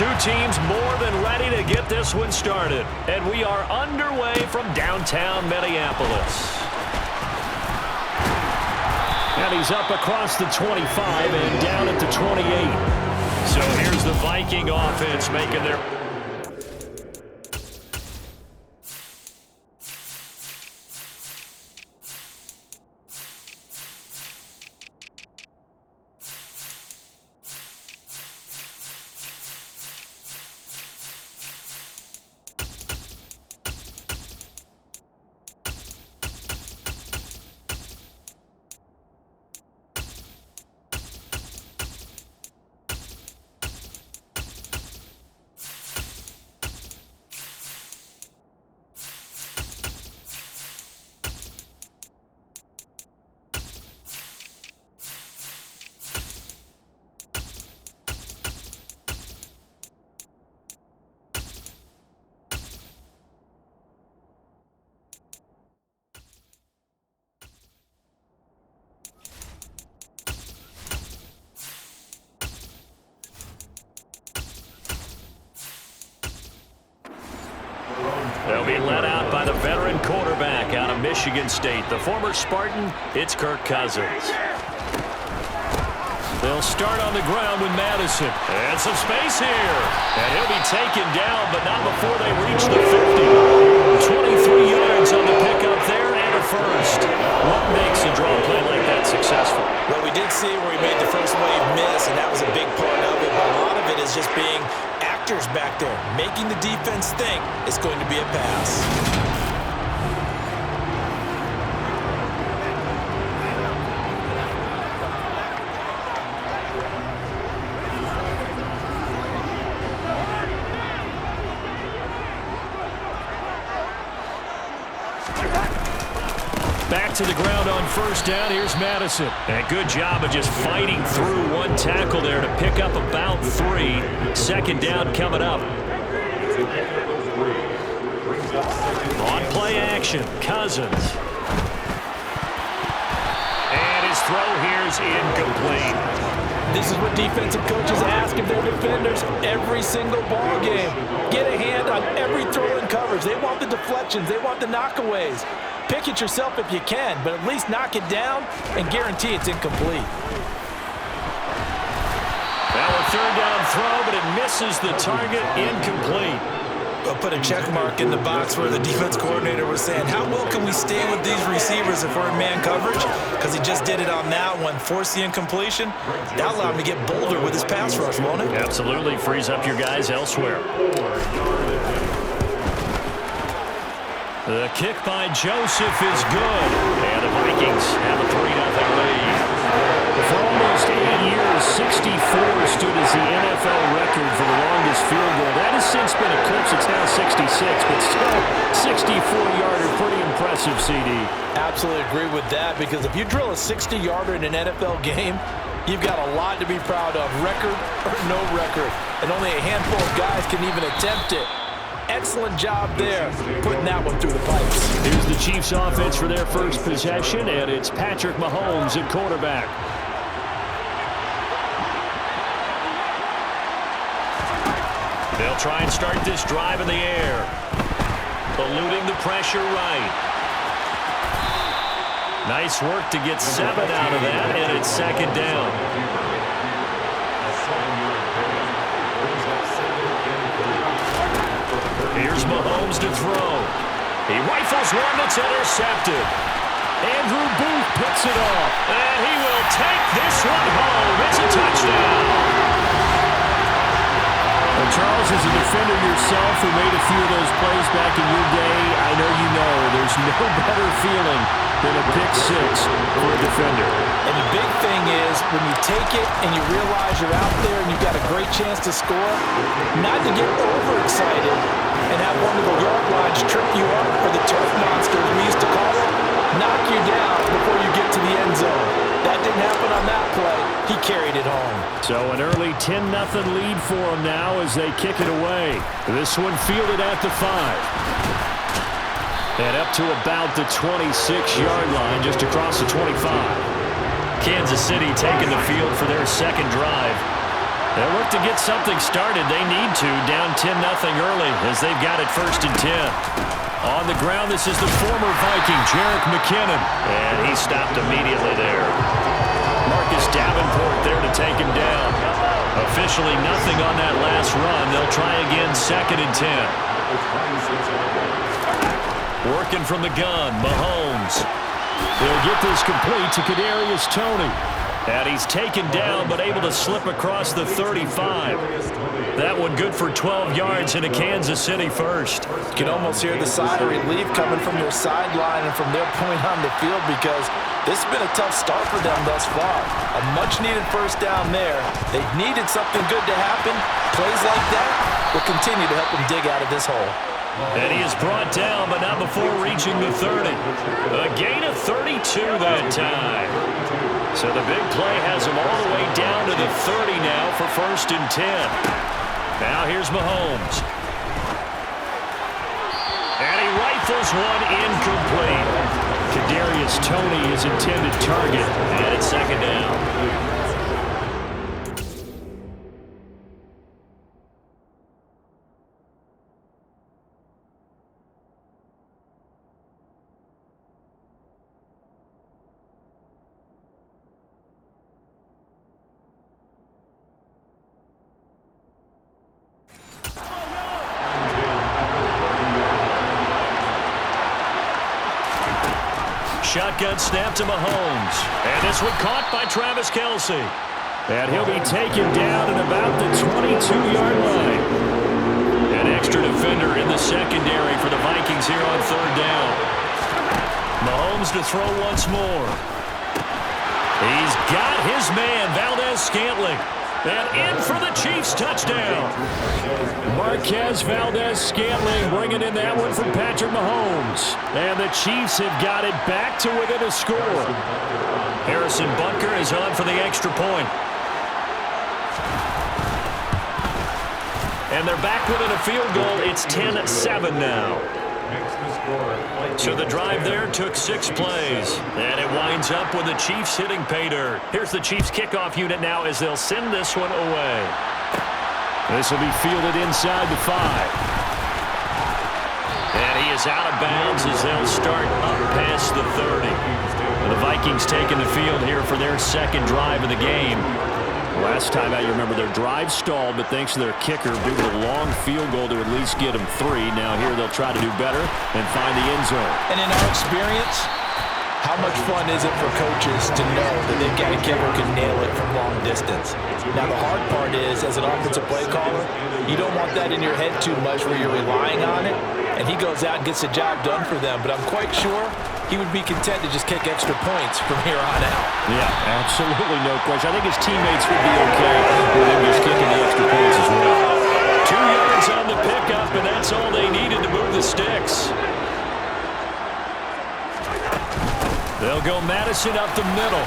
Two teams more than ready to get this one started. And we are underway from downtown Minneapolis. And he's up across the 25 and down at the 28. So here's the Viking offense making their... They'll be led out by the veteran quarterback out of Michigan State. The former Spartan, it's Kirk Cousins. They'll start on the ground with Madison. And some space here. And he'll be taken down, but not before they reach the 50. 23 yards on the pickup there and a first. What makes a draw play like that successful? Well, we did see where he made the first wave miss, and that was a big part of it. But a lot of it is just being actors back there, making the defense think it's going to be a pass. Back to the ground on first down. Here's Madison. And good job of just fighting through one tackle there to pick up about 3. Second down coming up. On play action, Cousins. And his throw here is incomplete. This is what defensive coaches ask of their defenders every single ball game. Get a hand on every throw in coverage. They want the deflections. They want the knockaways. Pick it yourself if you can, but at least knock it down and guarantee it's incomplete. Now a third down throw, but it misses the target, incomplete. I'll put a check mark in the box where the defense coordinator was saying, how well can we stay with these receivers if we're in man coverage? Because he just did it on that one, forced the incompletion. That allowed him to get bolder with his pass rush, won't it? Absolutely, frees up your guys elsewhere. The kick by Joseph is good, and the Vikings have a 3-0 lead. For almost 8 years, 64 stood as the NFL record for the longest field goal. That has since been eclipsed. It's now 66, but still 64-yarder, pretty impressive, CD. Absolutely agree with that, because if you drill a 60-yarder in an NFL game, you've got a lot to be proud of, record or no record, and only a handful of guys can even attempt it. Excellent job there, putting that one through the pipes. Here's the Chiefs' offense for their first possession, and it's Patrick Mahomes at quarterback. They'll try and start this drive in the air. Eluding the pressure right. Nice work to get 7 out of that, and it's second down. Here's Mahomes to throw. He rifles one that's intercepted. Andrew Booth picks it off. And he will take this one home. It's a touchdown. Well, Charles, as a defender yourself who made a few of those plays back in your day, I know you know there's no better feeling than a pick six for a defender. And the big thing is when you take it and you realize you're out there and you've got a great chance to score, not to get overexcited and have one of the yard lines trip you up, or the turf monsters we used to call it, knock you down before you get to the end zone. That didn't happen on that play. He carried it home. So an early 10-0 lead for them now as they kick it away. This one fielded at the 5. And up to about the 26-yard line, just across the 25. Kansas City taking the field for their second drive. They'll look to get something started. They need to, down 10-0 early as they've got it 1st and 10. On the ground, this is the former Viking, Jerick McKinnon. And he stopped immediately there. Marcus Davenport there to take him down. Officially nothing on that last run. They'll try again 2nd and 10. Working from the gun, Mahomes. They'll get this complete to Kadarius Toney. And he's taken down, but able to slip across the 35. That one good for 12 yards into Kansas City first. You can almost hear the sigh of relief coming from their sideline and from their point on the field because this has been a tough start for them thus far. A much-needed first down there. They needed something good to happen. Plays like that will continue to help them dig out of this hole. And he is brought down, but not before reaching the 30. A gain of 32 that time. So the big play has him all the way down to the 30 now for 1st and 10. Now here's Mahomes. And he rifles one incomplete. Kadarius Toney, his intended target, and it's 2nd down. Shotgun snap to Mahomes. And this one caught by Travis Kelce. And he'll be taken down at about the 22-yard line. An extra defender in the secondary for the Vikings here on 3rd down. Mahomes to throw once more. He's got his man, Valdez-Scantling. And in for the Chiefs touchdown. Marquez Valdez-Scantling bringing in that one from Patrick Mahomes. And the Chiefs have got it back to within a score. Harrison Butker is on for the extra point. And they're back within a field goal. It's 10-7 now. So the drive there took 6 plays. And it winds up with the Chiefs hitting pay dirt. Here's the Chiefs kickoff unit now as they'll send this one away. This will be fielded inside the 5. And he is out of bounds as they'll start up past the 30. And the Vikings taking the field here for their 2nd drive of the game. Last time out, you remember their drive stalled, but thanks to their kicker, due to the long field goal to at least get them 3. Now here they'll try to do better and find the end zone. And in our experience, how much fun is it for coaches to know that they've got a kicker who can nail it from long distance? Now the hard part is, as an offensive play caller, you don't want that in your head too much where you're relying on it, and he goes out and gets the job done for them. But I'm quite sure he would be content to just kick extra points from here on out. Yeah, absolutely no question. I think his teammates would be okay with him just kicking the extra points as well. 2 yards on the pickup, and that's all they needed to move the sticks. They'll go Madison up the middle.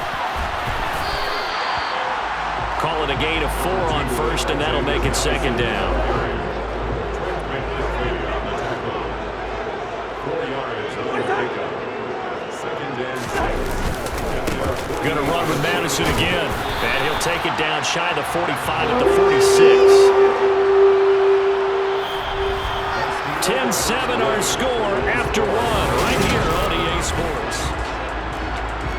Call it a gain of 4 on 1st, and that'll make it 2nd down. Going to run with Madison again. And he'll take it down shy of the 45 at the 46. 10-7 our score after 1 right here on EA Sports.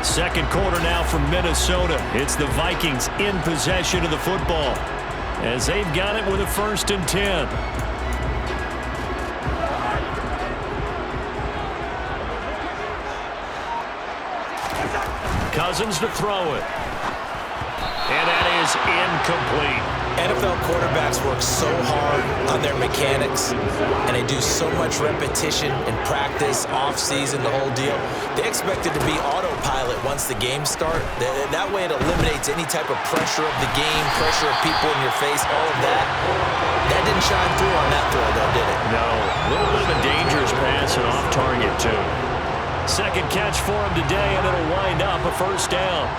2nd quarter now from Minnesota. It's the Vikings in possession of the football as they've got it with a 1st and 10. Cousins to throw it. And that is incomplete. NFL quarterbacks work so hard on their mechanics, and they do so much repetition in practice, off-season, the whole deal. They expect it to be autopilot once the games start. That way it eliminates any type of pressure of the game, pressure of people in your face, all of that. That didn't shine through on that throw, though, did it? No. A little bit of a dangerous pass and off target, too. 2nd catch for him today, and it'll wind up a 1st down.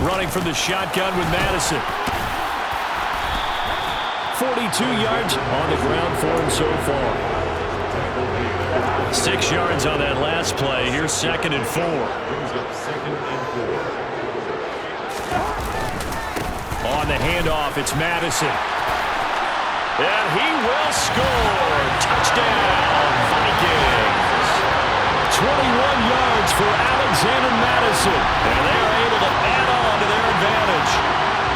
Running from the shotgun with Madison. 42 yards on the ground for him so far. 6 yards on that last play. Here's 2nd and 4. On the handoff, it's Madison. And he will score. Touchdown, Vikings. 21 yards for Alexander Madison. And they're able to add on to their advantage.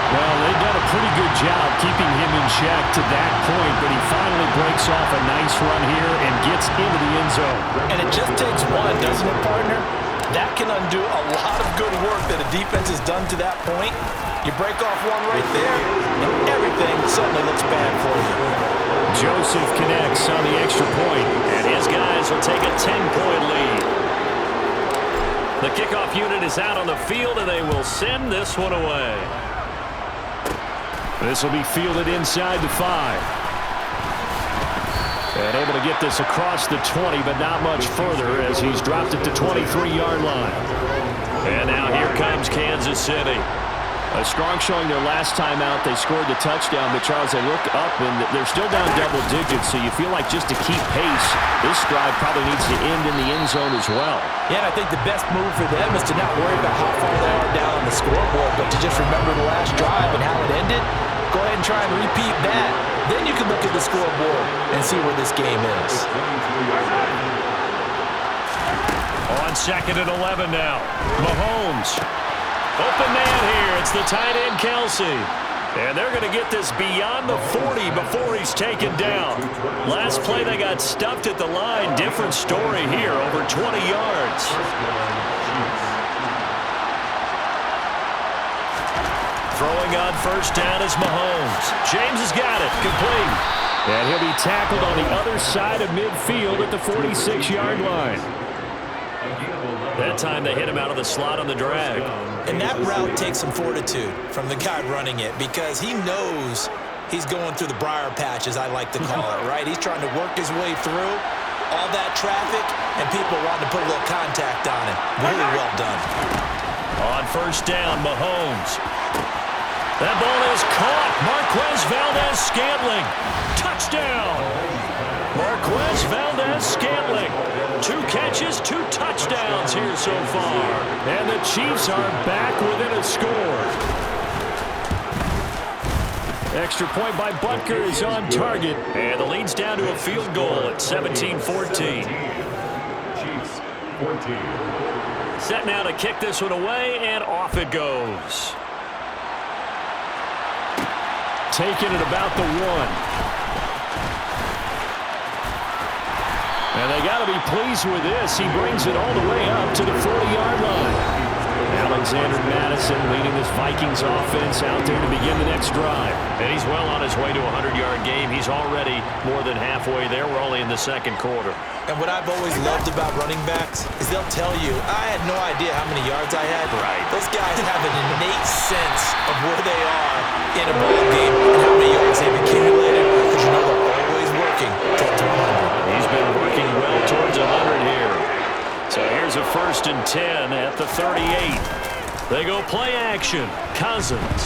Well, they've done a pretty good job keeping him in check to that point, but he finally breaks off a nice run here and gets into the end zone. And it just takes one, doesn't it, partner? That can undo a lot of good work that a defense has done to that point. You break off one right there, and everything suddenly looks bad for you. Joseph connects on the extra point, and his guys will take a 10-point lead. The kickoff unit is out on the field, and they will send this one away. This will be fielded inside the 5. And able to get this across the 20, but not much further as he's dropped it to 23-yard line. And now here comes Kansas City. A strong showing their last time out. They scored the touchdown, but Charles, they look up and they're still down double digits, so you feel like just to keep pace, this drive probably needs to end in the end zone as well. Yeah, and I think the best move for them is to not worry about how far they are down on the scoreboard, but to just remember the last drive and how it ended. Go ahead and try and repeat that. Then you can look at the scoreboard and see where this game is. On 2nd and 11 now. Mahomes. Open man here. It's the tight end, Kelsey. And they're going to get this beyond the 40 before he's taken down. Last play, they got stuffed at the line. Different story here, over 20 yards. Throwing on first down is Mahomes. James has got it. Complete. And he'll be tackled on the other side of midfield at the 46-yard line. That time they hit him out of the slot on the drag. And that route takes some fortitude from the guy running it because he knows he's going through the briar patch, as I like to call it, right? He's trying to work his way through all that traffic, and people wanting to put a little contact on him. Really well done. On first down, Mahomes. That ball is caught. Marquez Valdez-Scantling. Touchdown. Marquez Valdez-Scantling. 2 catches, 2 touchdowns here so far. And the Chiefs are back within a score. Extra point by Butker is on target. And the lead's down to a field goal at 17-14. Chiefs 14. Set now to kick this one away, and off it goes. Taken at about the 1. And they got to be pleased with this. He brings it all the way up to the 40-yard line. Alexander Madison leading this Vikings offense out there to begin the next drive. And he's well on his way to a 100-yard game. He's already more than halfway there. We're only in the second quarter. And what I've always loved about running backs is they'll tell you, I had no idea how many yards I had. Right. Those guys have an innate sense of where they are in a ball game and how many yards they've accumulated because you know they're always working towards 100. He's been working well towards 100 here. So here's a 1st and 10 at the 38. They go play action. Cousins.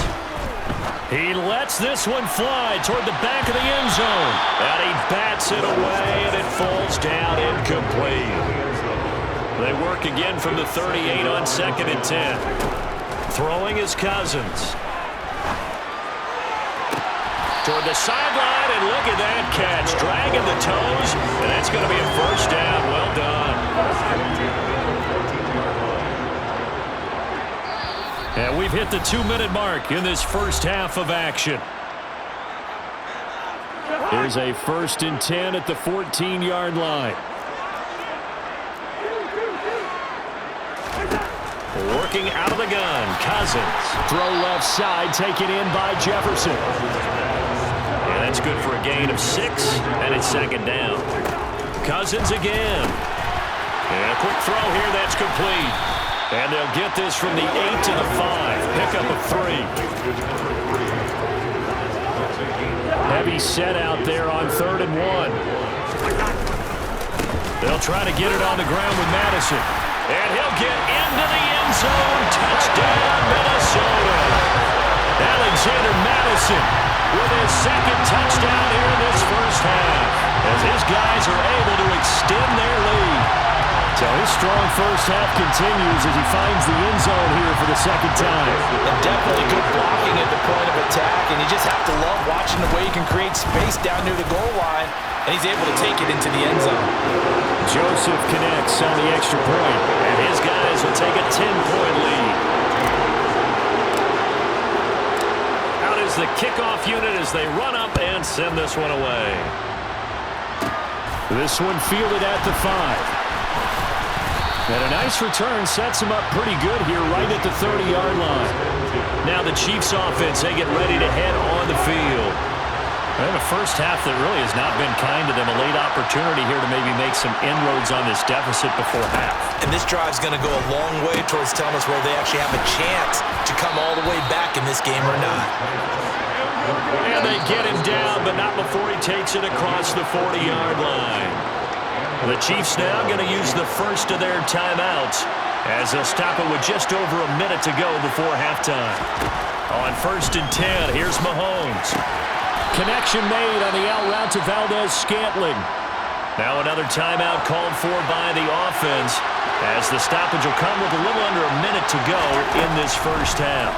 He lets this one fly toward the back of the end zone. And he bats it away, and it falls down incomplete. They work again from the 38 on 2nd and 10. Throwing is Cousins. Toward the sideline, and look at that catch. Dragging the toes, and that's going to be a first down. Well done. And we've hit the 2-minute mark in this first half of action. Here's a 1st and 10 at the 14-yard line. Working out of the gun, Cousins. Throw left side, taken in by Jefferson. And that's good for a gain of 6, and it's 2nd down. Cousins again. And a quick throw here, that's complete. And they'll get this from the 8 to the 5. Pickup of 3. Heavy set out there on 3rd and 1. They'll try to get it on the ground with Madison. And he'll get into the end zone. Touchdown, Minnesota. Alexander Madison with his 2nd touchdown here in this first half, as his guys are able to extend their lead. So his strong first half continues as he finds the end zone here for the second time. And definitely good blocking at the point of attack, and you just have to love watching the way he can create space down near the goal line, and he's able to take it into the end zone. Joseph connects on the extra point, and his guys will take a 10-point lead. Out is the kickoff unit as they run up and send this one away. This one fielded at the 5. And a nice return sets him up pretty good here right at the 30-yard line. Now the Chiefs offense, they get ready to head on the field. And a first half that really has not been kind to them. A late opportunity here to maybe make some inroads on this deficit before half. And this drive's going to go a long way towards telling us whether they actually have a chance to come all the way back in this game or not. And they get him down, but not before he takes it across the 40-yard line. The Chiefs now going to use the first of their timeouts as they'll stop it with just over a minute to go before halftime. On 1st and 10, here's Mahomes. Connection made on the out route to Valdez-Scantling. Now another timeout called for by the offense as the stoppage will come with a little under a minute to go in this first half.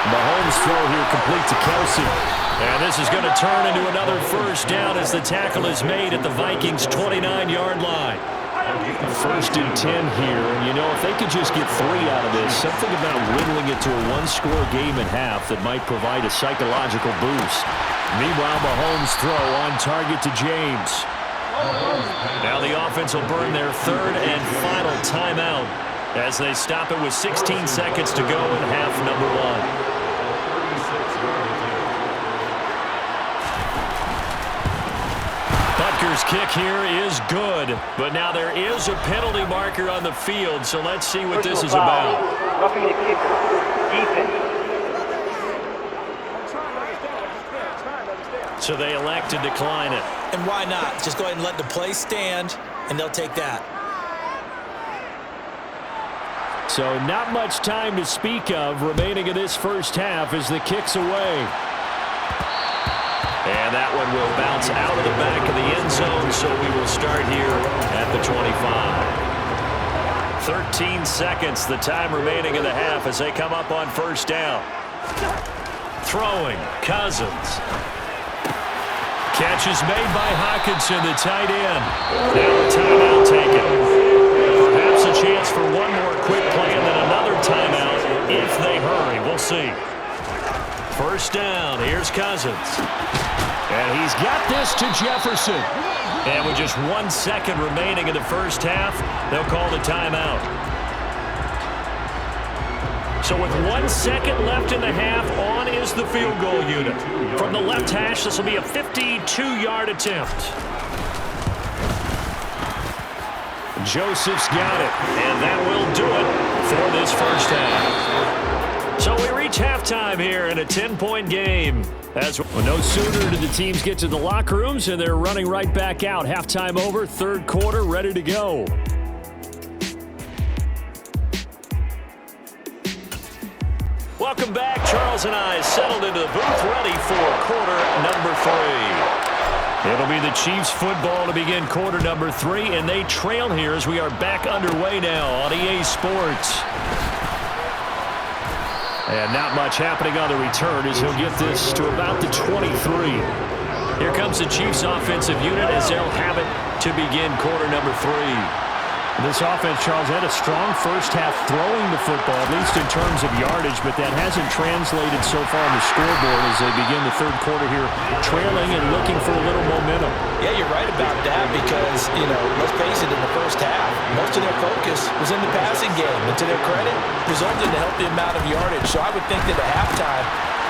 Mahomes' throw here complete to Kelsey. And this is going to turn into another first down as the tackle is made at the Vikings' 29-yard line. 1st and 10 here. And, you know, if they could just get 3 out of this, something about whittling it to a one-score game at half that might provide a psychological boost. Meanwhile, Mahomes' throw on target to James. Now the offense will burn their 3rd and final timeout as they stop it with 16 seconds to go in half number 1. Butker's kick here is good, but now there is a penalty marker on the field, so let's see what this is about. Roughing the kicker. Defense. So they elect to decline it. And why not? Just go ahead and let the play stand, and they'll take that. So not much time to speak of remaining in this first half as the kick's away. And that one will bounce out of the back of the end zone, so we will start here at the 25. 13 seconds, the time remaining in the half as they come up on first down. Throwing, Cousins. Catch is made by Hockenson, the tight end. Now a timeout taken. Perhaps a chance for one more quick play and then another timeout if they hurry. We'll see. First down, here's Cousins. And he's got this to Jefferson. And with just 1 second remaining in the first half, they'll call the timeout. So with 1 second left in the half, on is the field goal unit. From the left hash, this will be a 52-yard attempt. Joseph's got it, and that will do it for this first half. So we reach halftime here in a 10-point game. No sooner did the teams get to the locker rooms, and they're running right back out. Halftime over, 3rd quarter, ready to go. Welcome back. Charles and I settled into the booth, ready for quarter number 3. It'll be the Chiefs football to begin quarter number 3, and they trail here as we are back underway now on EA Sports. And not much happening on the return as he'll get this to about the 23. Here comes the Chiefs offensive unit as they'll have it to begin quarter number 3. This offense, Charles, had a strong first half throwing the football, at least in terms of yardage, but that hasn't translated so far on the scoreboard as they begin the 3rd quarter here, trailing and looking for a little momentum. Yeah, you're right about that because, let's face it, in the first half, most of their focus was in the passing game. And to their credit, resulted in a healthy amount of yardage. So I would think that at halftime,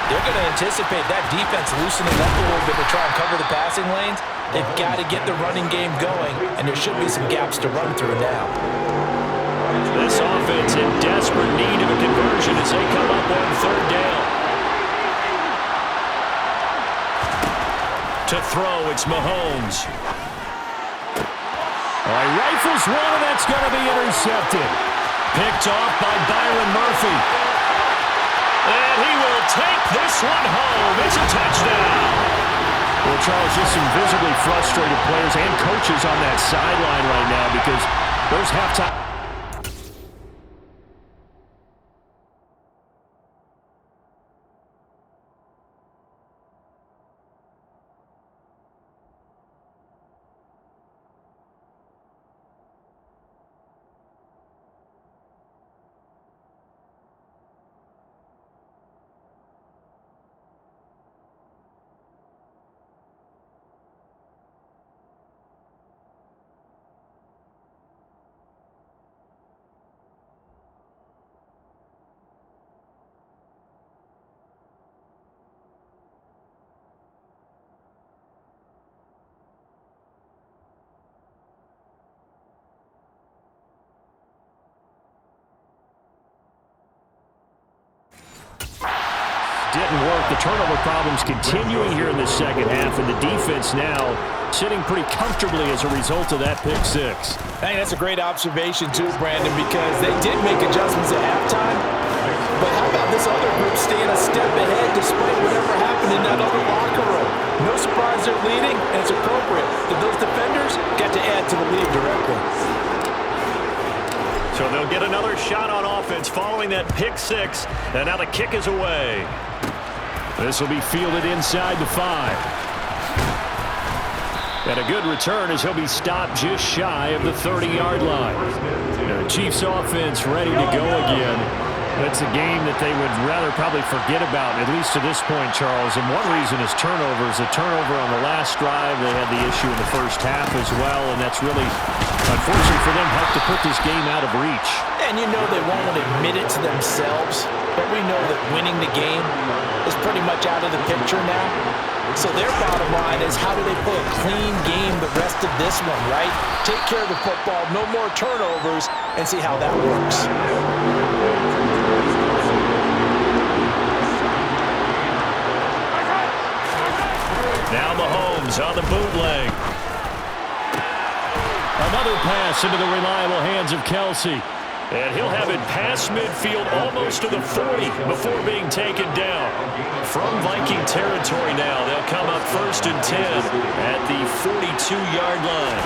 they're going to anticipate that defense loosening up a little bit to try and cover the passing lanes. They've got to get the running game going, and there should be some gaps to run through now. This offense in desperate need of a conversion as they come up on 3rd down. To throw, it's Mahomes. All right, rifles one, and that's going to be intercepted. Picked off by Byron Murphy. And he will take this one home. It's a touchdown. Well, Charles, just some visibly frustrated players and coaches on that sideline right now because those halftime... Didn't work. The turnover problems continuing here in the second half, and the defense now sitting pretty comfortably as a result of that pick six. I think that's a great observation too, Brandon, because they did make adjustments at halftime. But how about this other group staying a step ahead despite whatever happened in that other locker room? No surprise they're leading, and it's appropriate that those defenders got to add to the lead directly. So they'll get another shot on offense following that pick six, and now the kick is away. This will be fielded inside the 5. And a good return as he'll be stopped just shy of the 30-yard line. The Chiefs offense ready to go again. That's a game that they would rather probably forget about, at least to this point, Charles. And one reason is turnovers. A turnover on the last drive. They had the issue in the first half as well, and that's really, unfortunately for them, helped to put this game out of reach. And you know they won't admit it to themselves, but we know that winning the game is pretty much out of the picture now. So their bottom line is, how do they play a clean game the rest of this one, right? Take care of the football, no more turnovers, and see how that works. Now Mahomes on the bootleg. Another pass into the reliable hands of Kelsey. And he'll have it past midfield almost to the 40 before being taken down. From Viking territory now, they'll come up 1st and 10 at the 42-yard line.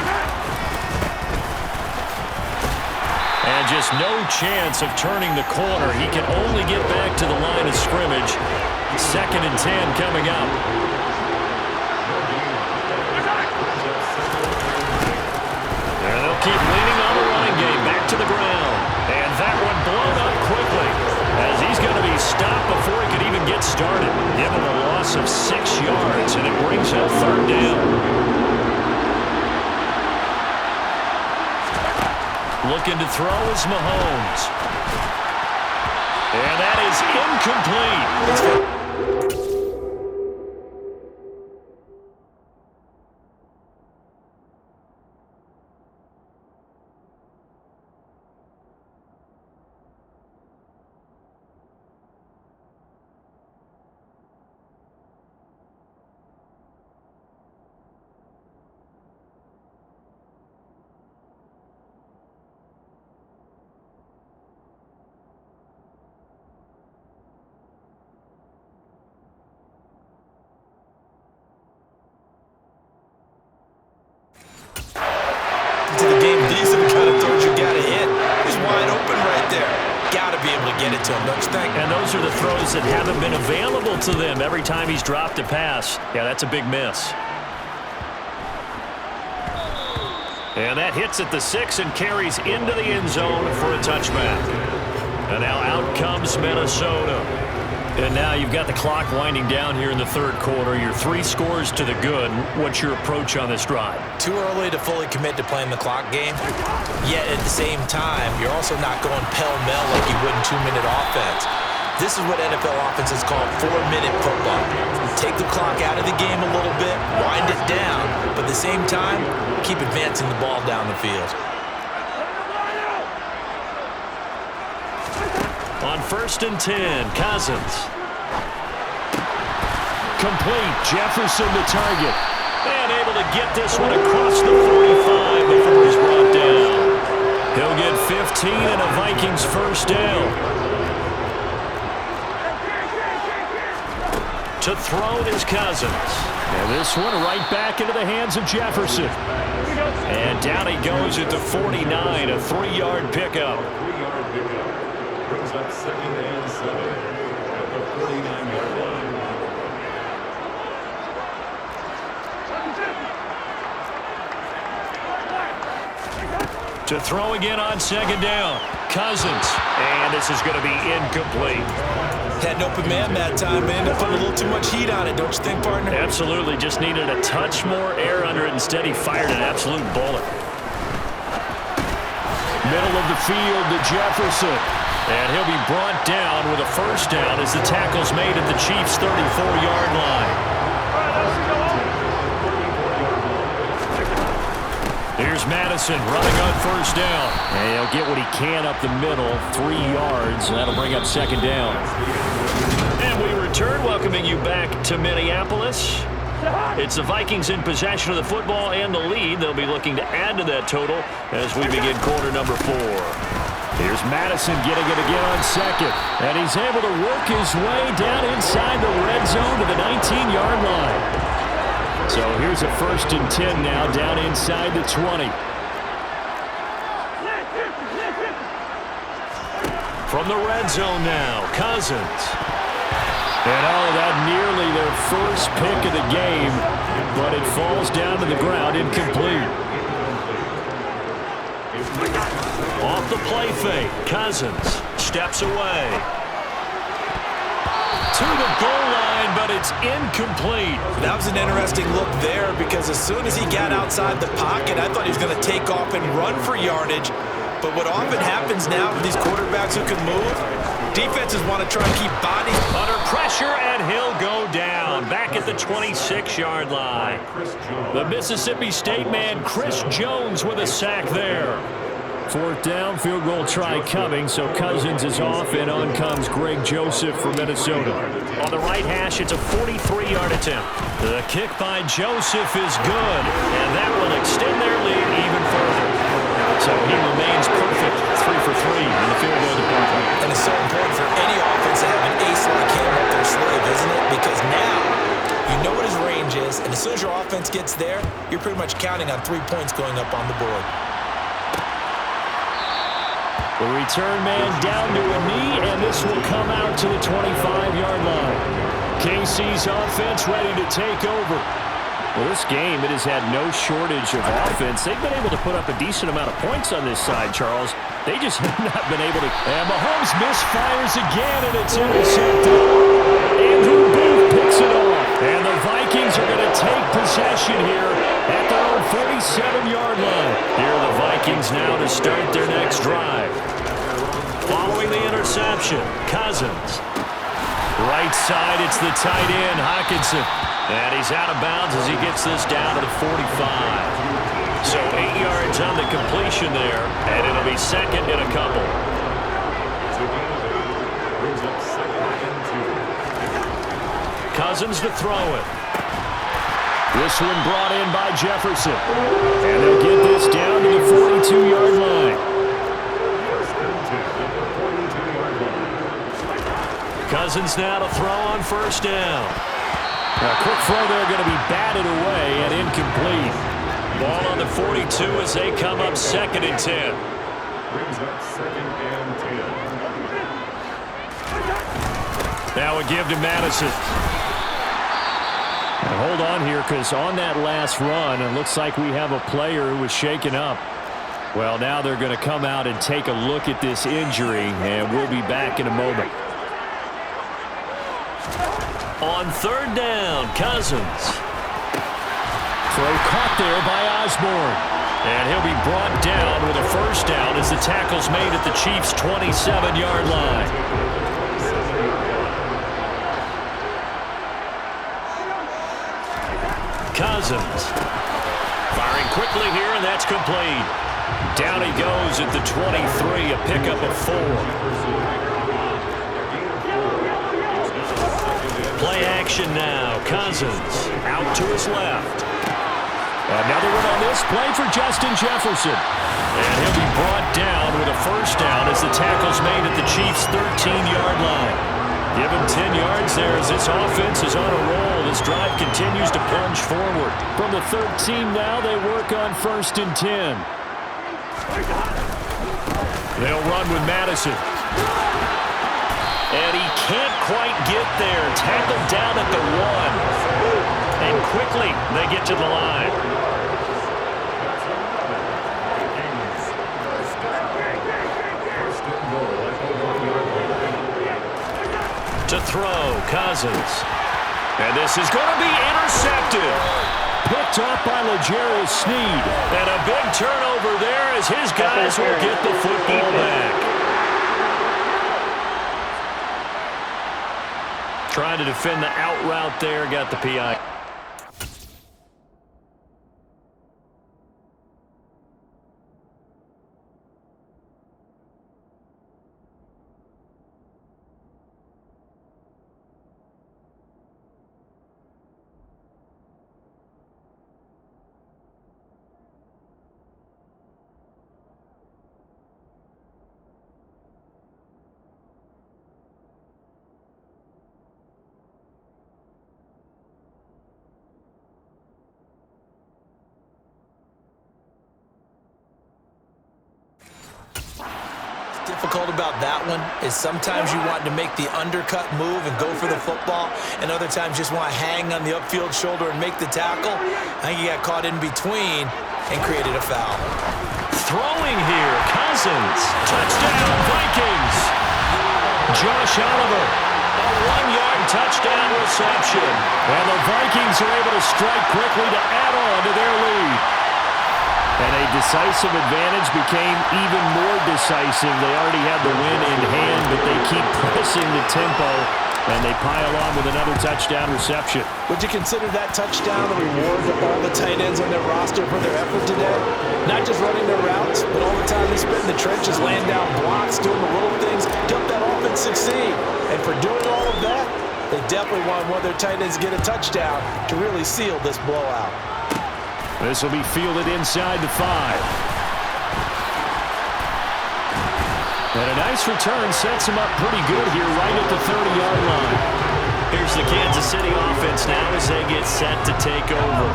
And just no chance of turning the corner. He can only get back to the line of scrimmage. 2nd and 10 coming up. And they'll keep leaning on the running game back to the ground. And that one blown up quickly as he's going to be stopped before he could even get started. Given a loss of 6 yards, and it brings up 3rd down. Looking to throw is Mahomes. And that is incomplete. To the game, these are the kind of throws you gotta hit. He's wide open right there. Gotta be able to get it to him, don't you think? And those are the throws that haven't been available to them every time he's dropped a pass. Yeah, that's a big miss. And that hits at the 6 and carries into the end zone for a touchback. And now out comes Minnesota. And now you've got the clock winding down here in the 3rd quarter. You're 3 scores to the good. What's your approach on this drive? Too early to fully commit to playing the clock game. Yet at the same time, you're also not going pell-mell like you would in 2-minute offense. This is what NFL offenses call 4-minute football. Take the clock out of the game a little bit, wind it down, but at the same time, keep advancing the ball down the field. On 1st and 10, Cousins. Complete. Jefferson the target. And able to get this one across the 45 before he's brought down. He'll get 15 and a Vikings 1st down. To throw is Cousins. And this one right back into the hands of Jefferson. And down he goes at the 49, a 3-yard pickup. 3-yard pickup. Brings up 2nd and 7 at the 49-yard line. To throw again on 2nd down. Cousins. And this is going to be incomplete. Had an open man that time, and ended up putting a little too much heat on it, don't you think, partner? Absolutely. Just needed a touch more air under it. Instead, he fired an absolute bullet. Middle of the field to Jefferson. And he'll be brought down with a 1st down as the tackle's made at the Chiefs' 34-yard line. Here's Madison running on 1st down. And he'll get what he can up the middle, 3 yards. And that'll bring up 2nd down. And we return, welcoming you back to Minneapolis. It's the Vikings in possession of the football and the lead. They'll be looking to add to that total as we begin quarter number 4. Here's Madison getting it again on 2nd. And he's able to work his way down inside the red zone to the 19-yard line. So here's a 1st and 10 now, down inside the 20. From the red zone now, Cousins. And that nearly their first pick of the game, but it falls down to the ground, incomplete. Off the play fake, Cousins steps away. To the goal line, but it's incomplete. That was an interesting look there because as soon as he got outside the pocket, I thought he was going to take off and run for yardage. But what often happens now with these quarterbacks who can move, defenses want to try and keep bodies under pressure, and he'll go down back at the 26-yard line. The Mississippi State man, Chris Jones, with a sack there. 4th down, field goal try coming, so Cousins is off, and on comes Greg Joseph from Minnesota. On the right hash, it's a 43-yard attempt. The kick by Joseph is good, and that will extend their lead even further. So he remains perfect, 3 for 3 in the field goal department. And it's so important for any offense to have an ace like him up their sleeve, isn't it? Because now you know what his range is, and as soon as your offense gets there, you're pretty much counting on 3 points going up on the board. The return man down to a knee, and this will come out to the 25-yard line. KC's offense ready to take over. Well, this game, it has had no shortage of offense. They've been able to put up a decent amount of points on this side, Charles. They just have not been able to. And Mahomes misfires again, and it's intercepted. Andrew Booth picks it off. And the Vikings are going to take possession here at their own 47-yard line. Here are the Vikings now to start their next drive. Following the interception, Cousins. Right side, it's the tight end, Hockenson. And he's out of bounds as he gets this down to the 45. So 8 yards on the completion there, and it'll be 2nd and a couple. Brings up 2nd and 2. Cousins to throw it. This one brought in by Jefferson. And they'll get this down to the 42-yard line. 1st and 10 at the 42-yard line. Cousins now to throw on 1st down. A quick throw there going to be batted away and incomplete. Ball on the 42 as they come up 2nd and 10. Brings up 2nd and 10. Now a give to Madison. Now hold on here, because on that last run, it looks like we have a player who was shaken up. Well, now they're going to come out and take a look at this injury, and we'll be back in a moment. On 3rd down, Cousins. Throw caught there by Osborne. And he'll be brought down with a 1st down as the tackle's made at the Chiefs' 27-yard line. Cousins. Firing quickly here, and that's complete. Down he goes at the 23, a pickup of 4. Play action now. Cousins out to his left. Another one on this play for Justin Jefferson. And he'll be brought down with a 1st down as the tackle's made at the Chiefs' 13-yard line. Give him 10 yards there as this offense is on a roll. This drive continues to plunge forward. From the 13 now, they work on 1st and 10. They'll run with Madison. And he can't quite get there. Tackled down at the 1. And quickly, they get to the line. To throw, Cousins. And this is going to be intercepted. Picked off by L'Jarius Sneed. And a big turnover there as his guys will get the football back. Trying to defend the out route there, got the PI. Difficult about that one is sometimes you want to make the undercut move and go for the football, and other times just want to hang on the upfield shoulder and make the tackle. I think he got caught in between and created a foul. Throwing here, Cousins. Touchdown, Vikings. Josh Oliver, a 1-yard touchdown reception. And the Vikings are able to strike quickly to add on to their lead. And a decisive advantage became even more decisive. They already had the win in hand, but they keep pressing the tempo, and they pile on with another touchdown reception. Would you consider that touchdown a reward to all the tight ends on their roster for their effort today? Not just running their routes, but all the time they spent in the trenches, laying down blocks, doing the little things to help that offense succeed. And for doing all of that, they definitely want one of their tight ends to get a touchdown to really seal this blowout. This will be fielded inside the 5. And a nice return sets him up pretty good here right at the 30-yard line. Here's the Kansas City offense now as they get set to take over.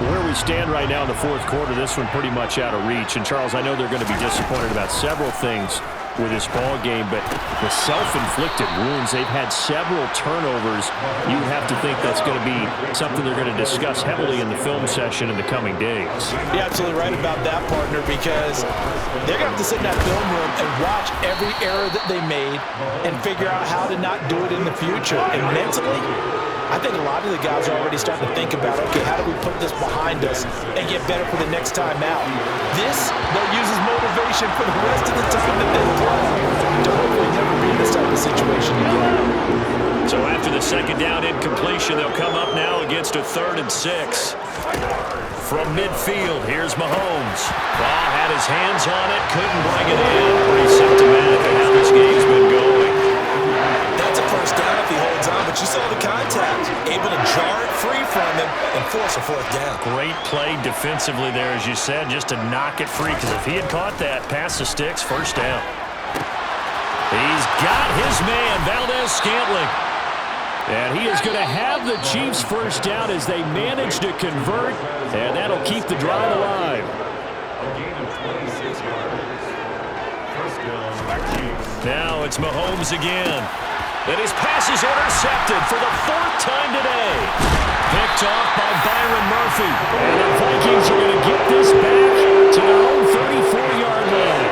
Where we stand right now in the 4th quarter, this one pretty much out of reach. And, Charles, I know they're going to be disappointed about several things with this ball game, but the self-inflicted wounds, they've had several turnovers. You have to think that's going to be something they're going to discuss heavily in the film session in the coming days. You're absolutely right about that, partner, because they're going to have to sit in that film room and watch every error that they made and figure out how to not do it in the future. And mentally, I think a lot of the guys are already starting to think about, okay, how do we put this behind us and get better for the next time out? This, they'll use as motivation for the rest of the time that they play to hopefully never be in this type of situation again. So after the second down incompletion, they'll come up now against a 3rd and 6. From midfield, here's Mahomes. Ball had his hands on it, couldn't bring it in. Pretty symptomatic of how this game's been going. That's a first down if he holds on, but you saw the contact. Able to jar it free from him and force a 4th down. Great play defensively there, as you said, just to knock it free, because if he had caught that, pass the sticks, first down. He's got his man, Valdez-Scantling. And he is going to have the Chiefs first down as they manage to convert, and that'll keep the drive alive. A gain of 26 yards. First down, Chiefs. Now it's Mahomes again. And his pass is intercepted for the 4th time today. Picked off by Byron Murphy. And the Vikings are going to get this back to their own 34-yard line.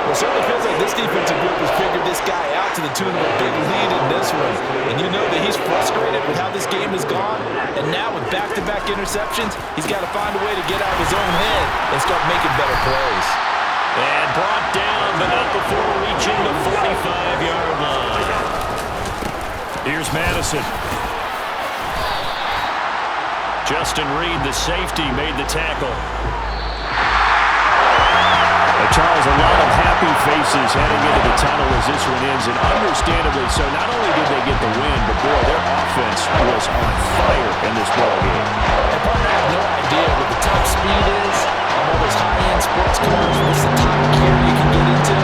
Well, it certainly feels like this defensive group has figured this guy out to the tune of a big lead in this one. And you know that he's frustrated with how this game has gone. And now with back-to-back interceptions, he's got to find a way to get out of his own head and start making better plays. And brought down, but not before reaching the 45-yard line. Here's Madison. Justin Reed, the safety, made the tackle. Charles, a lot of happy faces heading into the tunnel as this one ends, and understandably so. Not only did they get the win, but boy, their offense was on fire in this ball game. And partner, I have no idea what the top speed is on all those high-end sports cars. What's the top gear you can get into?